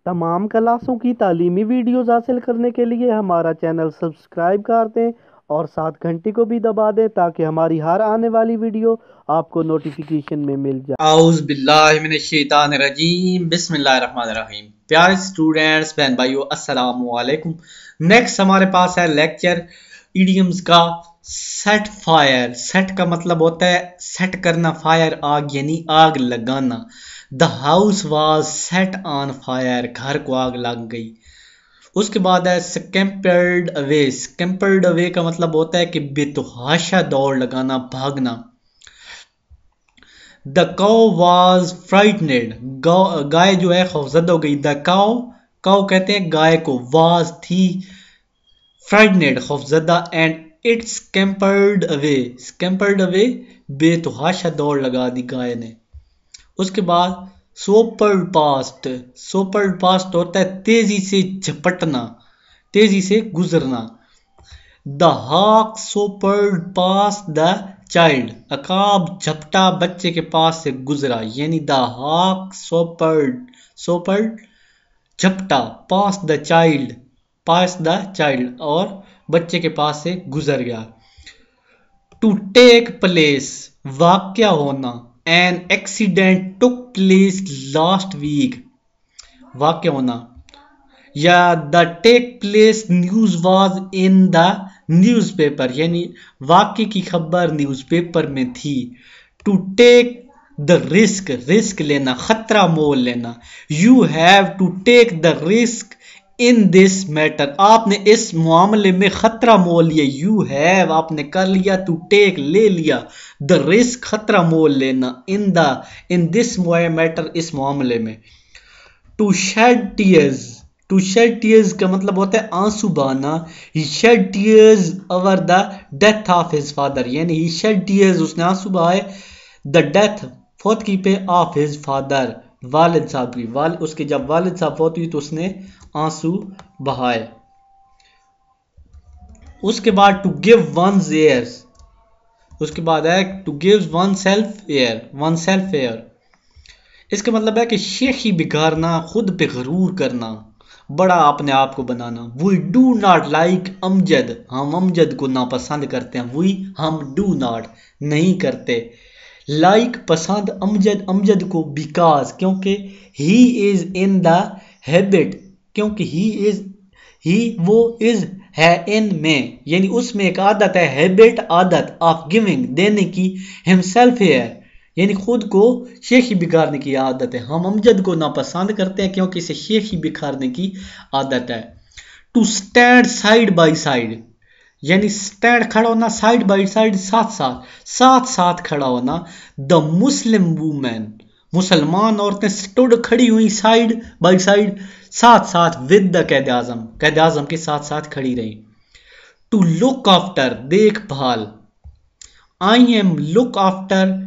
तमाम क्लासों की तालीमी वीडियोज़ हासिल करने के लिए हमारा चैनल सब्सक्राइब कर दें और साथ घंटी को भी दबा दें ताकि हमारी हर आने वाली वीडियो आपको नोटिफिकेशन में मिल जाए। आउज़ बिल्लाहि मिनश शैतानिर रजीम बिस्मिल्लाहिर रहमानिर रहीम। प्यारे स्टूडेंट्स, बहन भाइयों, अस्सलामु अलैकुम। नेक्स्ट हमारे पास है लेक्चर इडियम्स का सेट फायर। सेट का मतलब होता है सेट करना, फायर आग यानी आग लगाना। The house was set on fire, घर को आग लग गई। उसके बाद है स्कैम्पर्ड अवे। स्कैम्पर्ड अवे का मतलब होता है कि बेतहाशा दौड़ लगाना, भागना। द काउ वॉज फ्राइटनेड, गाय जो है खौफजदा हो गई। द काउ, काउ कहते हैं गाय को, वाज थी, फ्राइटनेड खौफजदा, एंड इट स्कैम्पर्ड अवे। स्कैम्पर्ड अवे बेतहाशा दौड़ लगा दी गाय ने। उसके बाद सोपर्ड पास्ट। सोपर्ड पास्ट होता है तेजी से झपटना, तेजी से गुजरना। The hawk swooped past the child, अकाब झपटा बच्चे के पास से गुजरा, यानी द हॉक सोपर्ड, सोपर्ड झपटा, past the child, past the child, और बच्चे के पास से गुजर गया। टू टेक प्लेस, वाक्या होना। An accident took place last week, वाक्य होना। या the take place news was in the newspaper, यानी वाक्य की खबर न्यूज़पेपर में थी। To take the risk, risk लेना, खतरा मोल लेना। You have to take the risk in this matter, आपने इस मामले में खतरा मोल लिया। यू हैव आपने कर लिया, टू टेक ले लिया, द रिस्क खतरा मोल लेना, इन दिस मैटर इस मामले में। To shed tears, to shed tears का मतलब होता है आंसू बहाना। He shed tears over the death of his father, यानी ही शेड टीयर्स उसने आंसू बहाए द डेथ फौतगी पे ऑफ हिज फादर, वालिद साहब की। उसके जब वालिद साहब फौत हुई तो उसने आंसू बहाए। उसके बाद टू गिव वंस एयर, उसके बाद है to give oneself air, oneself air. इसका मतलब है कि शेखी बिगाड़ना, खुद पे गरूर करना, बड़ा अपने आप को बनाना। We do not like Amjad, हम अमजद को नापसंद करते हैं। वी हम डू नॉट नहीं करते, लाइक पसंद, अमजद अमजद को, बिकॉज क्योंकि, he is in the habit क्योंकि ही इज, ही वो इज है इन में, यानी उसमें एक आदत है, हैबिट आदत, ऑफ गिविंग देने की, हिमसेल्फ है यानी खुद को शेखी बिखारने की आदत है। हम अमजद को नापसंद करते हैं क्योंकि इसे शेखी बिखारने की आदत है। To stand side by side, यानी स्टैंड खड़ा होना, साइड बाई साइड साथ साथ, साथ साथ खड़ा होना। द मुस्लिम वुमेन, मुसलमान औरतें स्टूड खड़ी हुई, साइड बाई साइड साथ साथ, विद द कैद आजम, कैद आजम के साथ साथ खड़ी रही। टू लुक आफ्टर, देखभाल। I am look after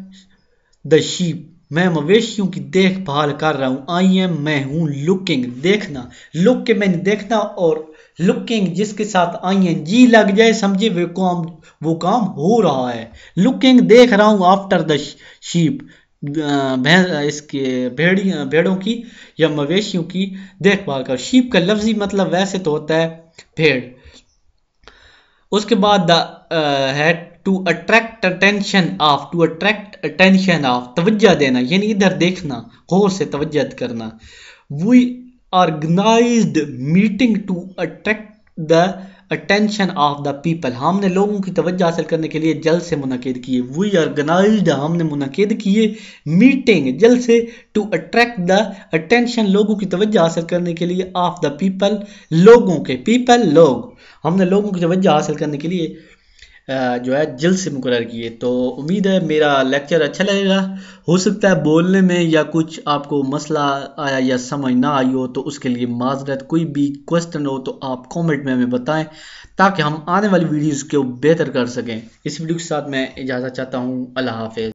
the sheep, मैं मवेशियों की देखभाल कर रहा हूं। आई एम मैं हूं, लुकिंग देखना, लुक के मैंने देखना, और लुकिंग जिसके साथ आई एन जी लग जाए समझे वो काम हो रहा है। लुकिंग देख रहा हूं, आफ्टर द शीप इसके भेड़ों की या मवेशियों की देखभाल कर। शीप का लफ्जी मतलब वैसे तो होता है भेड़। उसके बाद है to attract attention of, to attract attention of तवज्जो देना, यानी इधर देखना, गौर से तवज्जो करना। We organised meeting to attract the attention of the people, हमने लोगों की तवज्जो हासिल करने के लिए जलसे मुनक्किद किए। वी ऑर्गेनाइज्ड हमने मुनक्किद किए, मीटिंग जलसे, टू अट्रैक्ट द अटेंशन लोगों की तवज्जो हासिल करने के लिए, ऑफ द पीपल लोगों के, पीपल लोग, हमने लोगों की तवज्जो हासिल करने के लिए जो है जलसे मुकर्रर किए। तो उम्मीद है मेरा लेक्चर अच्छा लगेगा। हो सकता है बोलने में या कुछ आपको मसला आया या समझ ना आई हो तो उसके लिए माजरत। कोई भी क्वेश्चन हो तो आप कमेंट में हमें बताएं ताकि हम आने वाली वीडियोस को बेहतर कर सकें। इस वीडियो के साथ मैं इजाज़त चाहता हूँ। अल्लाह हाफिज़।